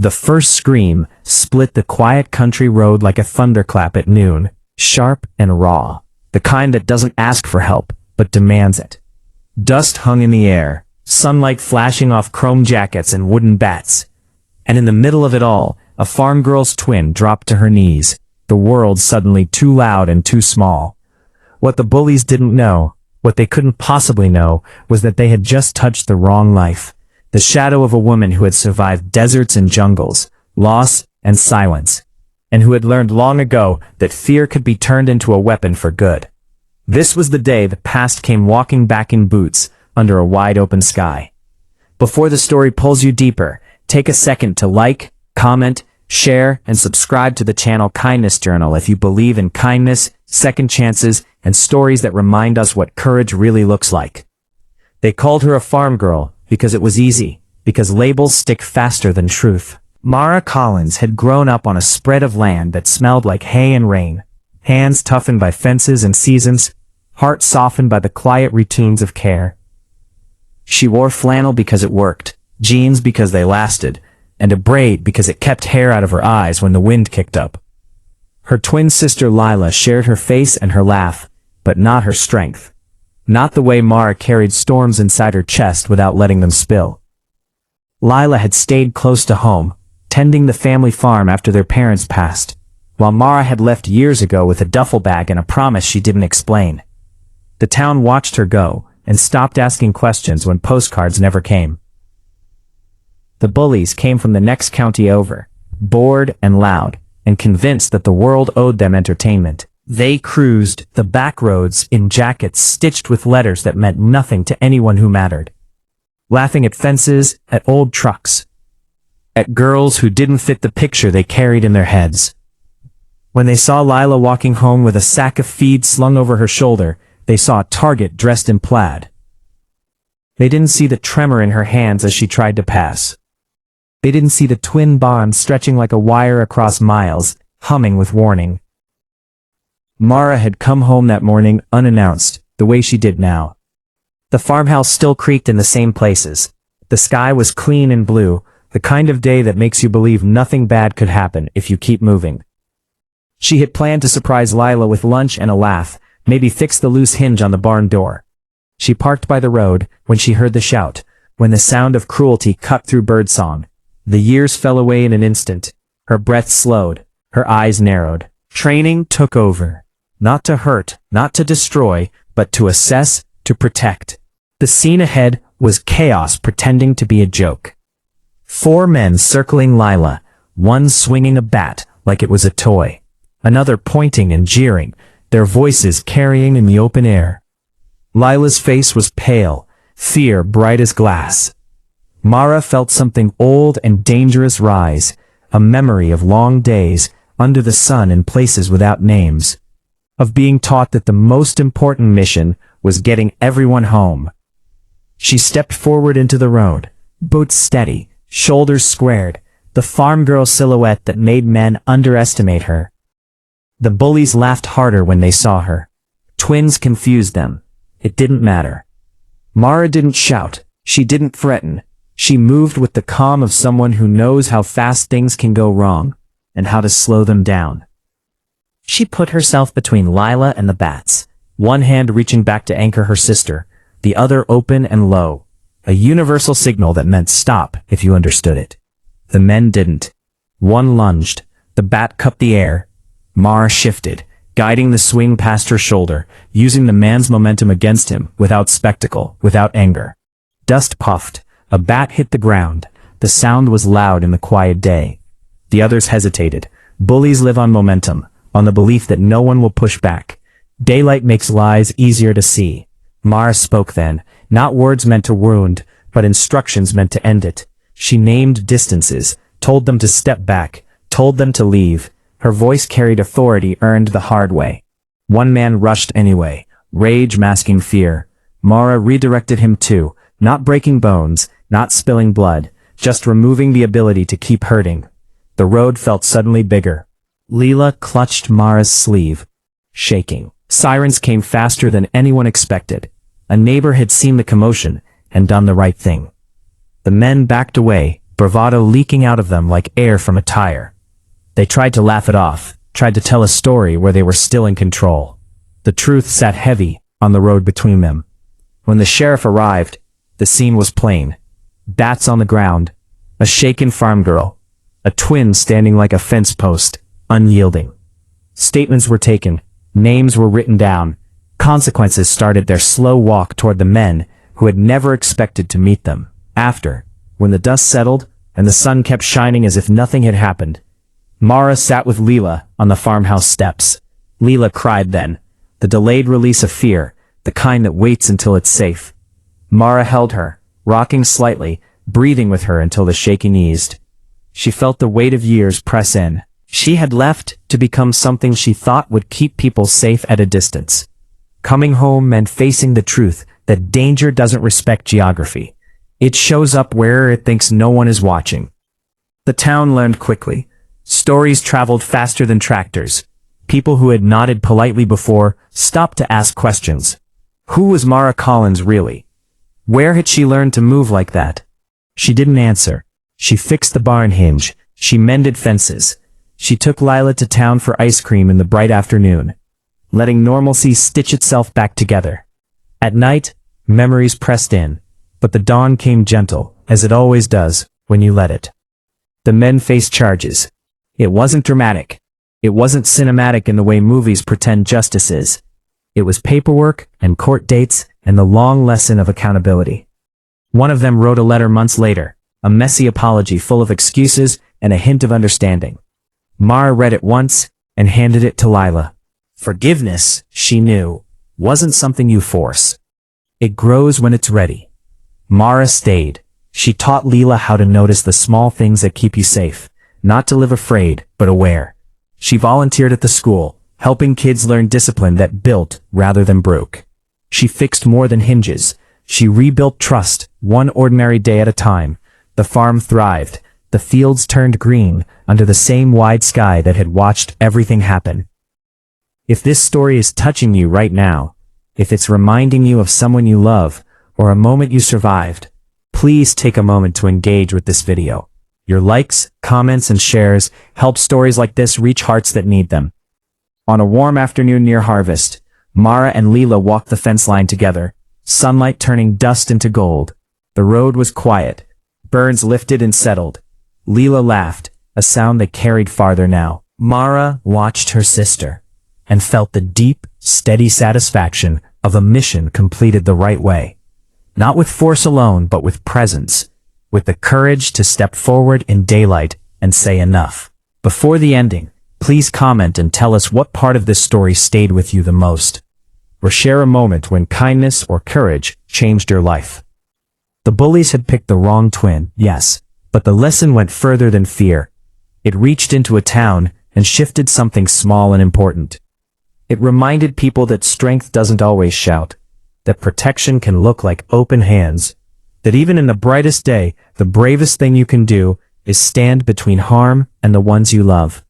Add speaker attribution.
Speaker 1: The first scream split the quiet country road like a thunderclap at noon, sharp and raw, the kind that doesn't ask for help, but demands it. Dust hung in the air, sunlight flashing off chrome jackets and wooden bats. And in the middle of it all, a farm girl's twin dropped to her knees, the world suddenly too loud and too small. What the bullies didn't know, what they couldn't possibly know, was that they had just touched the wrong life. The shadow of a woman who had survived deserts and jungles, loss and silence, and who had learned long ago that fear could be turned into a weapon for good. This was the day the past came walking back in boots, under a wide-open sky. Before the story pulls you deeper, take a second to like, comment, share, and subscribe to the channel Kindness Journal if you believe in kindness, second chances, and stories that remind us what courage really looks like. They called her a farm girl because it was easy, because labels stick faster than truth. Mara Collins had grown up on a spread of land that smelled like hay and rain, hands toughened by fences and seasons, heart softened by the quiet routines of care. She wore flannel because it worked, jeans because they lasted, and a braid because it kept hair out of her eyes when the wind kicked up. Her twin sister Lila shared her face and her laugh, but not her strength. Not the way Mara carried storms inside her chest without letting them spill. Lila had stayed close to home, tending the family farm after their parents passed, while Mara had left years ago with a duffel bag and a promise she didn't explain. The town watched her go, and stopped asking questions when postcards never came. The bullies came from the next county over, bored and loud, and convinced that the world owed them entertainment. They cruised the back roads in jackets stitched with letters that meant nothing to anyone who mattered. Laughing at fences, at old trucks, at girls who didn't fit the picture they carried in their heads. When they saw Lila walking home with a sack of feed slung over her shoulder, they saw a target dressed in plaid. They didn't see the tremor in her hands as she tried to pass. They didn't see the twin bond stretching like a wire across miles, humming with warning. Mara had come home that morning unannounced, the way she did now. The farmhouse still creaked in the same places. The sky was clean and blue, the kind of day that makes you believe nothing bad could happen if you keep moving. She had planned to surprise Lila with lunch and a laugh, maybe fix the loose hinge on the barn door. She parked by the road when she heard the shout, when the sound of cruelty cut through birdsong. The years fell away in an instant. Her breath slowed, her eyes narrowed. Training took over. Not to hurt, not to destroy, but to assess, to protect. The scene ahead was chaos pretending to be a joke. 4 men circling Lila, one swinging a bat like it was a toy, another pointing and jeering, their voices carrying in the open air. Lila's face was pale, fear bright as glass. Mara felt something old and dangerous rise, a memory of long days, under the sun in places without names. Of being taught that the most important mission was getting everyone home. She stepped forward into the road, boots steady, shoulders squared, the farm girl silhouette that made men underestimate her. The bullies laughed harder when they saw her. Twins confused them. It didn't matter. Mara didn't shout. She didn't threaten. She moved with the calm of someone who knows how fast things can go wrong, and how to slow them down. She put herself between Lila and the bats, one hand reaching back to anchor her sister, the other open and low, a universal signal that meant stop if you understood it. The men didn't. One lunged, the bat cupped the air. Mara shifted, guiding the swing past her shoulder, using the man's momentum against him, without spectacle, without anger. Dust puffed, a bat hit the ground, the sound was loud in the quiet day. The others hesitated. Bullies live on momentum, on the belief that no one will push back. Daylight makes lies easier to see. Mara spoke then, not words meant to wound, but instructions meant to end it. She named distances, told them to step back, told them to leave. Her voice carried authority earned the hard way. One man rushed anyway, rage masking fear. Mara redirected him too, not breaking bones, not spilling blood, just removing the ability to keep hurting. The road felt suddenly bigger. Lila clutched Mara's sleeve, shaking. Sirens came faster than anyone expected. A neighbor had seen the commotion and done the right thing. The men backed away, bravado leaking out of them like air from a tire. They tried to laugh it off, tried to tell a story where they were still in control. The truth sat heavy on the road between them. When the sheriff arrived, the scene was plain. Bats on the ground, a shaken farm girl, a twin standing like a fence post, unyielding. Statements were taken, names were written down, consequences started their slow walk toward the men who had never expected to meet them. After, when the dust settled and the sun kept shining as if nothing had happened, Mara sat with Leela on the farmhouse steps. Leela cried then, the delayed release of fear, the kind that waits until it's safe. Mara held her, rocking slightly, breathing with her until the shaking eased. She felt the weight of years press in. She had left to become something she thought would keep people safe at a distance. Coming home meant facing the truth that danger doesn't respect geography. It shows up where it thinks no one is watching. The town learned quickly. Stories traveled faster than tractors. People who had nodded politely before stopped to ask questions. Who was Mara Collins really? Where had she learned to move like that? She didn't answer. She fixed the barn hinge. She mended fences. She took Lila to town for ice cream in the bright afternoon, letting normalcy stitch itself back together. At night, memories pressed in, but the dawn came gentle, as it always does when you let it. The men faced charges. It wasn't dramatic. It wasn't cinematic in the way movies pretend justice is. It was paperwork and court dates and the long lesson of accountability. One of them wrote a letter months later, a messy apology full of excuses and a hint of understanding. Mara read it once and handed it to Lila. Forgiveness, she knew, wasn't something you force. It grows when it's ready. Mara stayed. She taught Leela how to notice the small things that keep you safe, not to live afraid, but aware. She volunteered at the school, helping kids learn discipline that built rather than broke. She fixed more than hinges. She rebuilt trust, one ordinary day at a time. The farm thrived. The fields turned green under the same wide sky that had watched everything happen. If this story is touching you right now, if it's reminding you of someone you love, or a moment you survived, please take a moment to engage with this video. Your likes, comments, and shares help stories like this reach hearts that need them. On a warm afternoon near harvest, Mara and Leela walked the fence line together, sunlight turning dust into gold. The road was quiet. Birds lifted and settled. Leela laughed, a sound that carried farther now. Mara watched her sister and felt the deep, steady satisfaction of a mission completed the right way. Not with force alone, but with presence, with the courage to step forward in daylight and say enough. Before the ending, please comment and tell us what part of this story stayed with you the most, or share a moment when kindness or courage changed your life. The bullies had picked the wrong twin, yes, but the lesson went further than fear. It reached into a town and shifted something small and important. It reminded people that strength doesn't always shout, that protection can look like open hands, that even in the brightest day, the bravest thing you can do is stand between harm and the ones you love.